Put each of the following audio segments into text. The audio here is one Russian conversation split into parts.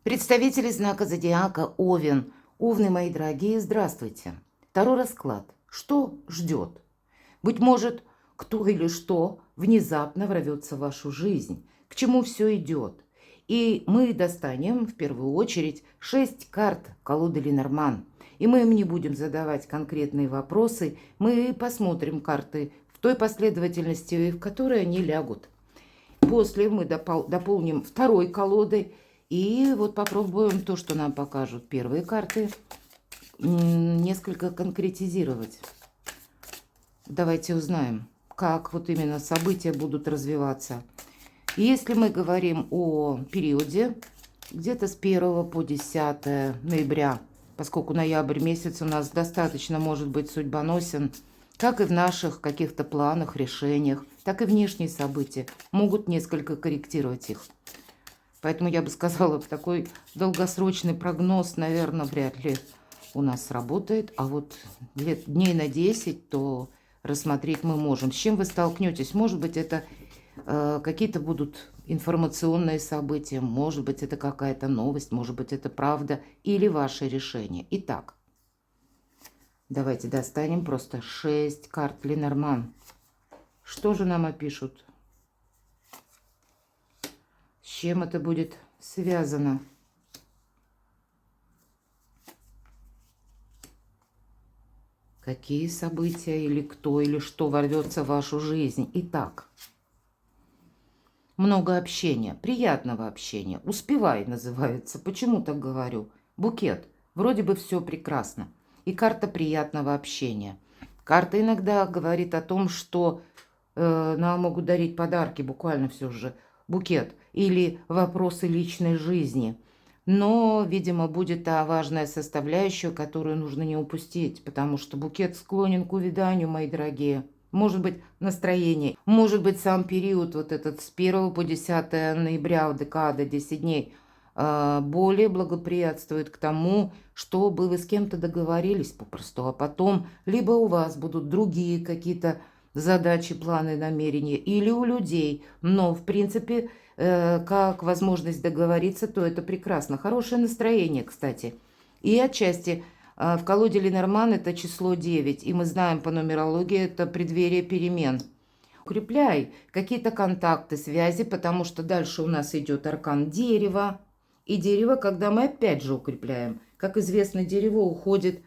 Представители знака зодиака Овен. Овны, мои дорогие, здравствуйте. Второй расклад. Что ждет? Быть может, кто или что внезапно ворвется в вашу жизнь, к чему все идет. И мы достанем в первую очередь 6 карт колоды Ленорман. И мы им не будем задавать конкретные вопросы, мы посмотрим карты в той последовательности, в которой они лягут. После мы дополним второй колодой. И вот попробуем то, что нам покажут первые карты, несколько конкретизировать. Давайте узнаем, как вот именно события будут развиваться. Если мы говорим о периоде, где-то с 1 по 10 ноября, поскольку ноябрь месяц у нас достаточно может быть судьбоносен, как и в наших каких-то планах, решениях, так и внешние события могут несколько корректировать их. Поэтому я бы сказала, такой долгосрочный прогноз, наверное, вряд ли у нас сработает. А вот дней на 10, то рассмотреть мы можем. С чем вы столкнетесь? Может быть, это какие-то будут информационные события, может быть, это какая-то новость, может быть, это правда или ваше решение. Итак, давайте достанем просто 6 карт Ленорман. Что же нам опишут? С чем это будет связано? Какие события или кто или что ворвется в вашу жизнь? Итак, много общения, приятного общения. Успевай называется. Почему так говорю? Букет. Вроде бы все прекрасно. И карта приятного общения. Карта иногда говорит о том, что нам могут дарить подарки, буквально все же. Букет или вопросы личной жизни. Но, видимо, будет та важная составляющая, которую нужно не упустить, потому что букет склонен к увяданию, мои дорогие. Может быть, настроение, может быть, сам период вот этот с 1 по 10 ноября, декада, 10 дней, более благоприятствует к тому, чтобы вы с кем-то договорились попросту, а потом либо у вас будут другие какие-то задачи, планы, намерения, или у людей. Но, в принципе, как возможность договориться, то это прекрасно. Хорошее настроение, кстати. И отчасти в колоде Ленорман это число 9, и мы знаем по нумерологии, это преддверие перемен. Укрепляй какие-то контакты, связи, потому что дальше у нас идет аркан дерева. И дерево, когда мы опять же укрепляем. Как известно, дерево уходит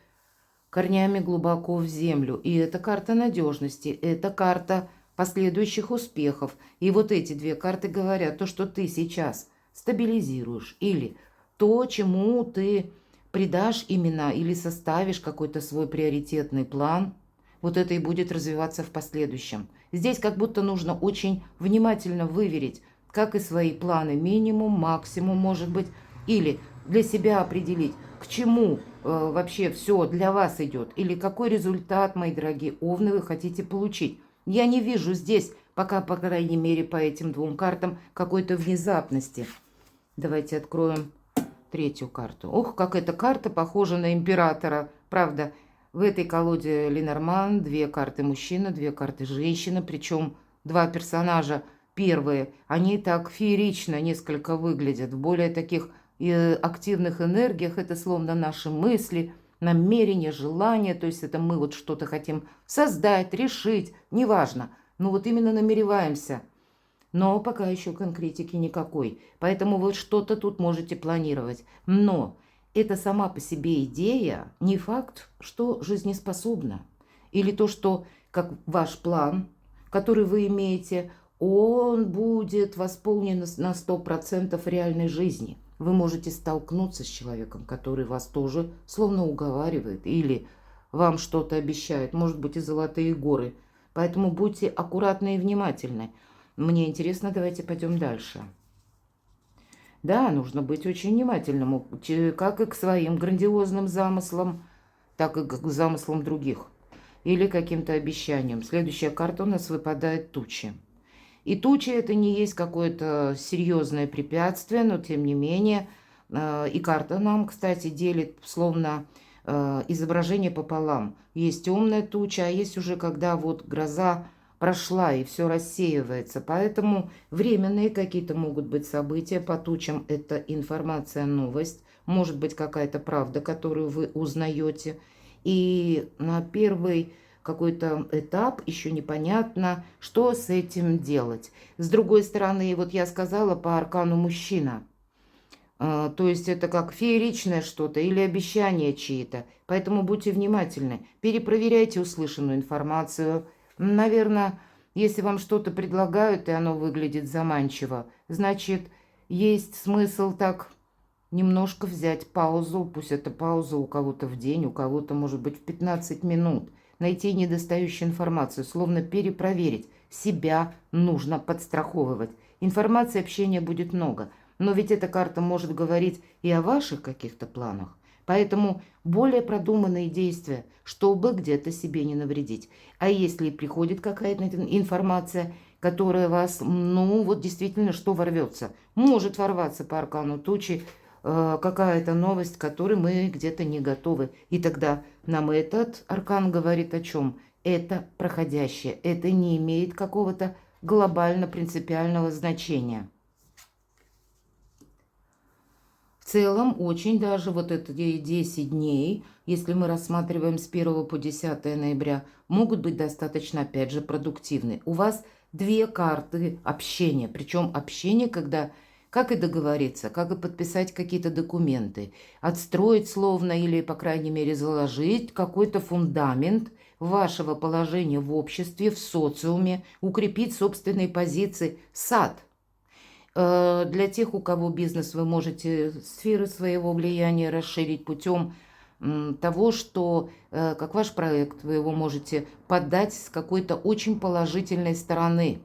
корнями глубоко в землю. И это карта надежности, это карта последующих успехов. И вот эти две карты говорят, то, что ты сейчас стабилизируешь, или то, чему ты придашь имена, или составишь какой-то свой приоритетный план, вот это и будет развиваться в последующем. Здесь как будто нужно очень внимательно выверить, как и свои планы, минимум, максимум, может быть, или для себя определить, к чему вообще все для вас идет, или какой результат, мои дорогие овны, вы хотите получить. Я не вижу здесь, пока, по крайней мере, по этим двум картам, какой-то внезапности. Давайте откроем третью карту. Ох, как эта карта похожа на императора. Правда, в этой колоде Ленорман 2 карты мужчина, 2 карты женщина, причем 2 персонажа первые, они так феерично несколько выглядят, в более таких активных энергиях, это словно наши мысли, намерения, желания, то есть это мы вот что-то хотим создать, решить, неважно, но вот именно намереваемся. Но пока еще конкретики никакой. Поэтому вы что-то тут можете планировать. Но это сама по себе идея не факт, что жизнеспособна. Или то, что как ваш план, который вы имеете, он будет восполнен на 100% реальной жизни. Вы можете столкнуться с человеком, который вас тоже словно уговаривает или вам что-то обещает, может быть и золотые горы. Поэтому будьте аккуратны и внимательны. Мне интересно, давайте пойдем дальше. Да, нужно быть очень внимательным, как и к своим грандиозным замыслам, так и к замыслам других. Или каким-то обещаниям. Следующая карта у нас выпадает тучи. И тучи это не есть какое-то серьезное препятствие, но тем не менее. И карта нам, кстати, делит словно изображение пополам. Есть темная туча, а есть уже когда вот гроза прошла и все рассеивается. Поэтому временные какие-то могут быть события по тучам. Это информация, новость, может быть какая-то правда, которую вы узнаете. И на первый какой-то этап еще непонятно, что с этим делать. С другой стороны, вот я сказала по аркану мужчина. То есть это как фееричное что-то или обещания чьи-то. Поэтому будьте внимательны, перепроверяйте услышанную информацию. Наверное, если вам что-то предлагают, и оно выглядит заманчиво, значит, есть смысл так немножко взять паузу. Пусть это пауза у кого-то в день, у кого-то, может быть, в 15 минут. Найти недостающую информацию, словно перепроверить. Себя нужно подстраховывать. Информации, общения будет много. Но ведь эта карта может говорить и о ваших каких-то планах. Поэтому более продуманные действия, чтобы где-то себе не навредить. А если приходит какая-то информация, которая вас, ну вот действительно, что ворвется? Может ворваться по аркану тучи какая-то новость, к которой мы где-то не готовы. И тогда нам этот аркан говорит о чем? Это проходящее, это не имеет какого-то глобально-принципиального значения. В целом, очень даже вот эти 10 дней, если мы рассматриваем с 1 по 10 ноября, могут быть достаточно, опять же, продуктивны. У вас две карты общения, причем общение, когда, как и договориться, как и подписать какие-то документы, отстроить словно или, по крайней мере, заложить какой-то фундамент вашего положения в обществе, в социуме, укрепить собственные позиции, сад. Для тех, у кого бизнес, вы можете сферы своего влияния расширить путем того, что как ваш проект, вы его можете подать с какой-то очень положительной стороны.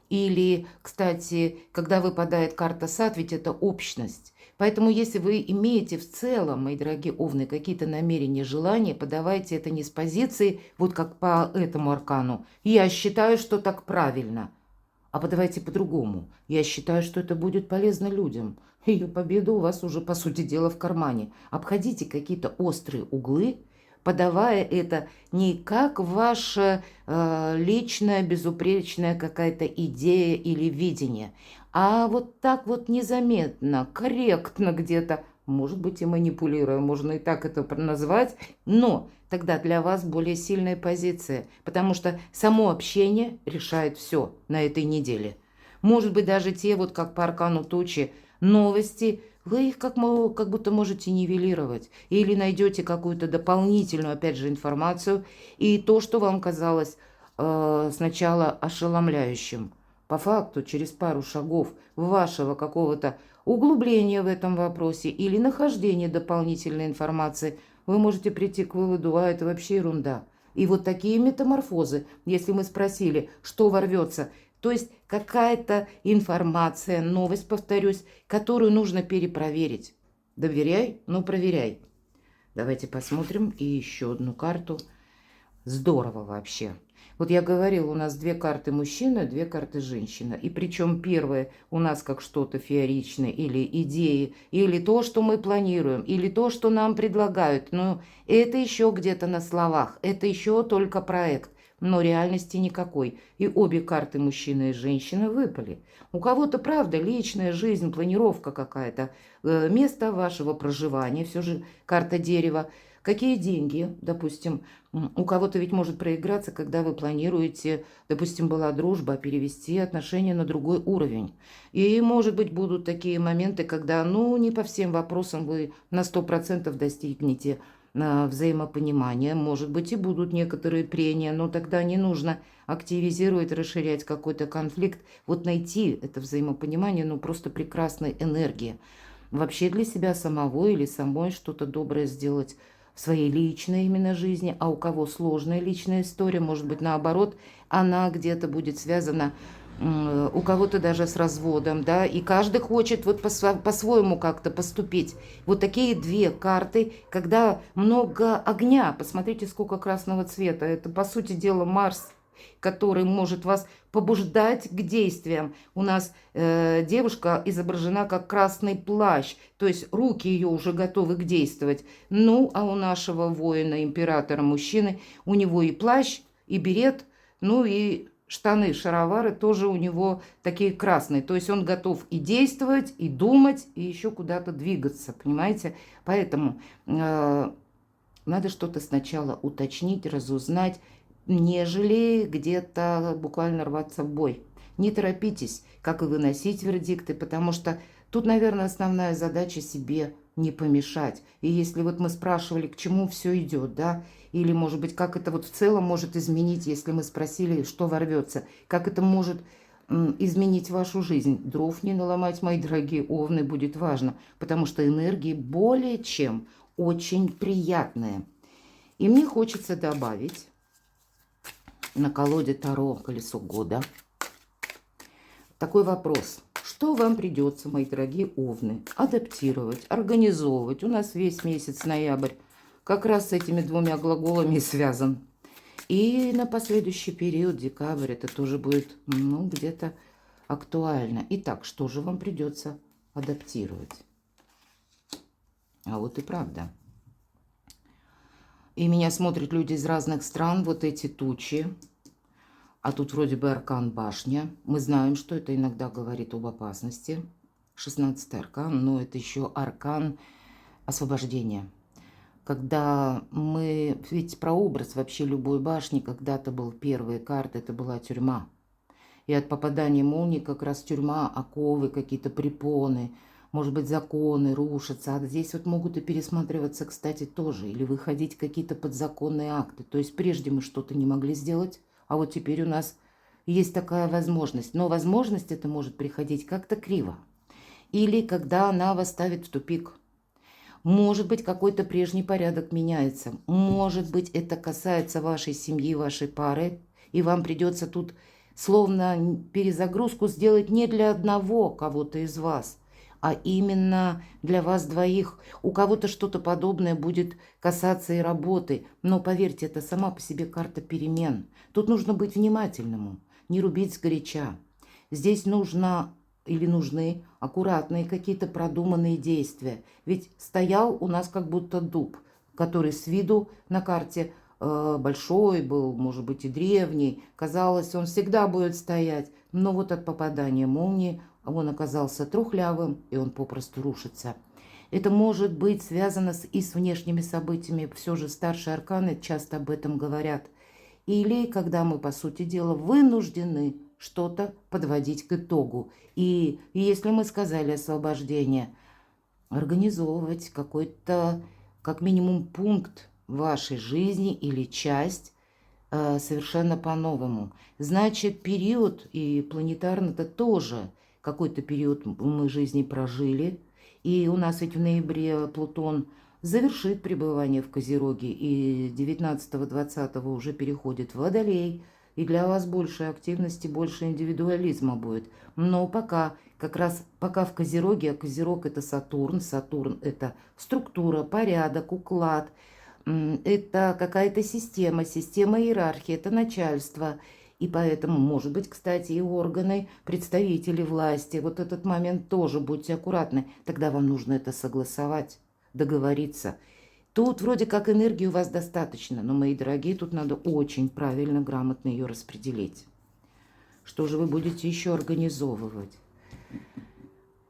Или, кстати, когда выпадает карта сад, ведь это общность. Поэтому, если вы имеете в целом, мои дорогие овны, какие-то намерения, желания, подавайте это не с позиции, вот как по этому аркану. Я считаю, что так правильно. А подавайте по-другому. Я считаю, что это будет полезно людям. Ее победа у вас уже, по сути дела, в кармане. Обходите какие-то острые углы, подавая это не как ваша личная, безупречная какая-то идея или видение, а вот так вот незаметно, корректно где-то, может быть, и манипулируя, можно и так это назвать, но тогда для вас более сильная позиция, потому что само общение решает все на этой неделе. Может быть, даже те, вот как по аркану тучи, новости, вы их как будто можете нивелировать. Или найдете какую-то дополнительную, опять же, информацию. И то, что вам казалось сначала ошеломляющим, по факту, через пару шагов вашего какого-то углубления в этом вопросе или нахождения дополнительной информации, вы можете прийти к выводу, а это вообще ерунда. И вот такие метаморфозы, если мы спросили, что ворвется, то есть какая-то информация, новость, повторюсь, которую нужно перепроверить. Доверяй, но проверяй. Давайте посмотрим и еще одну карту. Здорово вообще. Вот я говорила, у нас две карты мужчина, две карты женщина. И причем первая у нас как что-то фееричное, или идеи, или то, что мы планируем, или то, что нам предлагают. Но это еще где-то на словах, это еще только проект. Но реальности никакой. И обе карты мужчина и женщина выпали. У кого-то, правда, личная жизнь, планировка какая-то, место вашего проживания, все же карта дерева. Какие деньги, допустим, у кого-то ведь может проиграться, когда вы планируете, допустим, была дружба, перевести отношения на другой уровень. И, может быть, будут такие моменты, когда, ну, не по всем вопросам вы на 100% достигнете взаимопонимания. Может быть, и будут некоторые прения, но тогда не нужно активизировать, расширять какой-то конфликт. Вот найти это взаимопонимание, ну, просто прекрасная энергия. Вообще для себя самого или самой что-то доброе сделать в своей личной именно жизни, а у кого сложная личная история, может быть, наоборот, она где-то будет связана у кого-то даже с разводом, да, и каждый хочет вот по-своему как-то поступить. Вот такие две карты, когда много огня, посмотрите, сколько красного цвета, это, по сути дела, Марс, который может вас побуждать к действиям. У нас девушка изображена как красный плащ, то есть руки ее уже готовы к действовать. Ну, а у нашего воина, императора, мужчины, у него и плащ, и берет, ну и штаны, шаровары тоже у него такие красные. То есть он готов и действовать, и думать, и еще куда-то двигаться, понимаете? Поэтому надо что-то сначала уточнить, разузнать, нежели где-то буквально рваться в бой. Не торопитесь, как и выносить вердикты, потому что тут, наверное, основная задача себе не помешать. И если вот мы спрашивали, к чему все идет, да, или, может быть, как это вот в целом может изменить, если мы спросили, что ворвется, как это может изменить вашу жизнь. Дров не наломать, мои дорогие овны, будет важно, потому что энергии более чем очень приятные. И мне хочется добавить на колоде Таро «Колесо года» такой вопрос. Что вам придется, мои дорогие овны, адаптировать, организовывать? У нас весь месяц ноябрь как раз с этими двумя глаголами связан. И на последующий период, декабрь, это тоже будет, ну, где-то актуально. Итак, что же вам придется адаптировать? А вот и правда. И меня смотрят люди из разных стран, вот эти тучи. А тут вроде бы аркан башня. Мы знаем, что это иногда говорит об опасности. 16-й аркан, но это еще аркан освобождения. Когда мы... Ведь прообраз вообще любой башни когда-то был первой карты, это была тюрьма. И от попадания молнии как раз тюрьма, оковы, какие-то препоны, может быть, законы рушатся. А здесь вот могут и пересматриваться, кстати, тоже. Или выходить какие-то подзаконные акты. То есть прежде мы что-то не могли сделать, а вот теперь у нас есть такая возможность. Но возможность это может приходить как-то криво. Или когда она вас ставит в тупик. Может быть, какой-то прежний порядок меняется. Может быть, это касается вашей семьи, вашей пары. И вам придется тут словно перезагрузку сделать не для одного кого-то из вас, а именно для вас двоих. У кого-то что-то подобное будет касаться и работы. Но поверьте, это сама по себе карта перемен. Тут нужно быть внимательному, не рубить сгоряча. Здесь нужно или нужны аккуратные какие-то продуманные действия. Ведь стоял у нас как будто дуб, который с виду на карте большой был, может быть, и древний. Казалось, он всегда будет стоять. Но вот от попадания молнии он оказался трухлявым, и он попросту рушится. Это может быть связано и с внешними событиями. Все же старшие арканы часто об этом говорят. Или когда мы, по сути дела, вынуждены что-то подводить к итогу. И если мы сказали освобождение, организовывать какой-то, как минимум, пункт вашей жизни или часть совершенно по-новому. Значит, период, и планетарно-то тоже какой-то период мы жизни прожили. И у нас ведь в ноябре Плутон завершит пребывание в Козероге, и 19-20 уже переходит в Водолей. И для вас больше активности, больше индивидуализма будет. Но пока, как раз пока в Козероге, а Козерог это Сатурн, Сатурн это структура, порядок, уклад, это какая-то система, система иерархии, это начальство. И поэтому, может быть, кстати, и органы, представители власти. Вот этот момент тоже будьте аккуратны. Тогда вам нужно это согласовать, договориться. Тут вроде как энергии у вас достаточно, но, мои дорогие, тут надо очень правильно, грамотно ее распределить. Что же вы будете еще организовывать?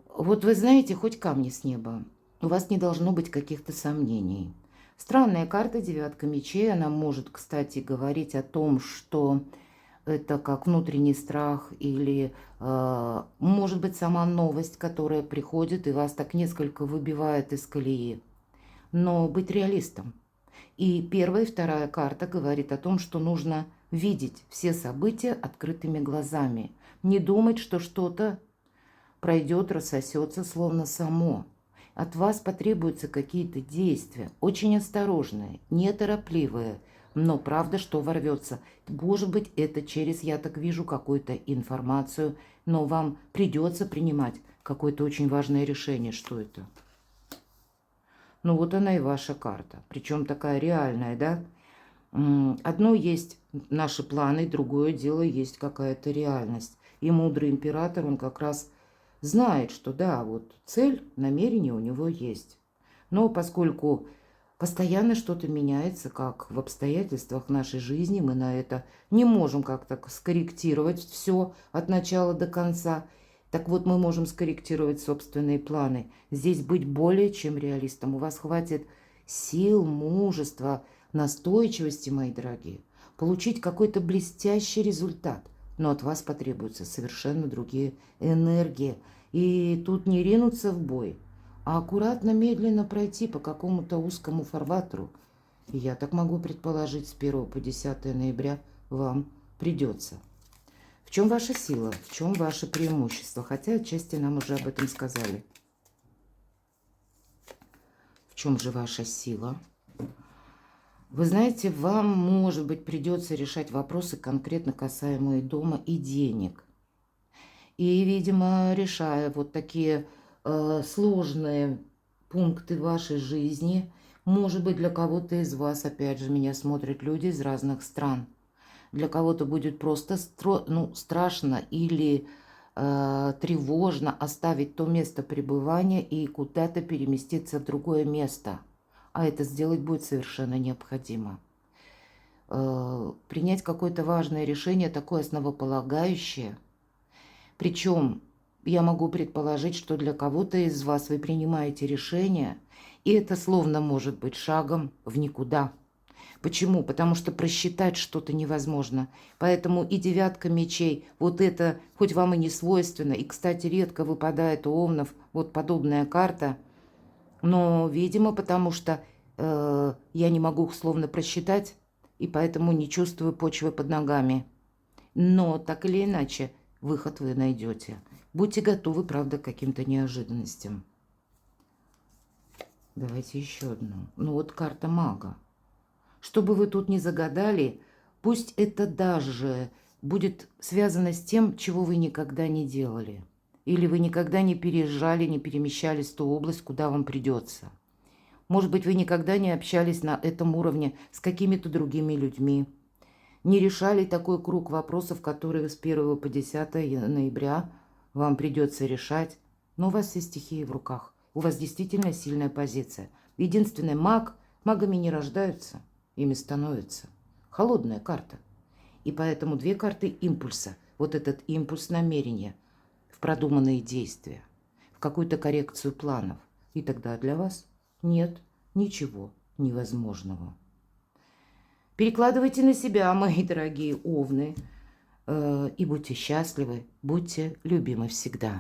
Вот вы знаете, хоть камни с неба, у вас не должно быть каких-то сомнений. Странная карта, девятка мечей, она может, кстати, говорить о том, что это как внутренний страх или, может быть, сама новость, которая приходит и вас так несколько выбивает из колеи. Но быть реалистом. И первая и вторая карта говорит о том, что нужно видеть все события открытыми глазами. Не думать, что что-то пройдет, рассосется словно само. От вас потребуются какие-то действия, очень осторожные, неторопливые, но правда, что ворвется. Может быть, это через, я так вижу, какую-то информацию, но вам придется принимать какое-то очень важное решение. Что это? Ну вот она и ваша карта, причем такая реальная, да? Одно есть наши планы, другое дело есть какая-то реальность. И мудрый император, он как раз знает, что да, вот цель, намерение у него есть. Но поскольку Постоянно что-то меняется, как в обстоятельствах нашей жизни. Мы на это не можем как-то скорректировать все от начала до конца. Так вот, мы можем скорректировать собственные планы. Здесь быть более чем реалистом. У вас хватит сил, мужества, настойчивости, мои дорогие, получить какой-то блестящий результат. Но от вас потребуются совершенно другие энергии. И тут не ринуться в бой, а аккуратно, медленно пройти по какому-то узкому фарватеру. И я так могу предположить, с 1 по 10 ноября вам придется. В чем ваша сила, в чем ваше преимущество? Хотя отчасти нам уже об этом сказали. В чем же ваша сила? Вы знаете, вам, может быть, придется решать вопросы, конкретно касаемые дома и денег. И, видимо, решая вот такие сложные пункты вашей жизни, может быть, для кого-то из вас, опять же, меня смотрят люди из разных стран. Для кого-то будет просто страшно или тревожно оставить то место пребывания и куда-то переместиться в другое место. А это сделать будет совершенно необходимо. Принять какое-то важное решение, такое основополагающее. Причем я могу предположить, что для кого-то из вас вы принимаете решение, и это словно может быть шагом в никуда. Почему? Потому что просчитать что-то невозможно. Поэтому и 9 мечей, вот это, хоть вам и не свойственно, и, кстати, редко выпадает у овнов вот подобная карта, но, видимо, потому что я не могу их словно просчитать, и поэтому не чувствую почвы под ногами. Но, так или иначе, выход вы найдете. Будьте готовы, правда, к каким-то неожиданностям. Давайте еще одну. Ну вот карта мага. Что бы вы тут ни загадали, пусть это даже будет связано с тем, чего вы никогда не делали. Или вы никогда не переезжали, не перемещались в ту область, куда вам придется. Может быть, вы никогда не общались на этом уровне с какими-то другими людьми. Не решали такой круг вопросов, которые с 1 по 10 ноября вам придется решать. Но у вас все стихии в руках. У вас действительно сильная позиция. Единственный маг, магами не рождаются, ими становятся. Холодная карта. И поэтому 2 карты импульса. Вот этот импульс намерения в продуманные действия, в какую-то коррекцию планов. И тогда для вас нет ничего невозможного. Перекладывайте на себя, мои дорогие овны, и будьте счастливы, будьте любимы всегда.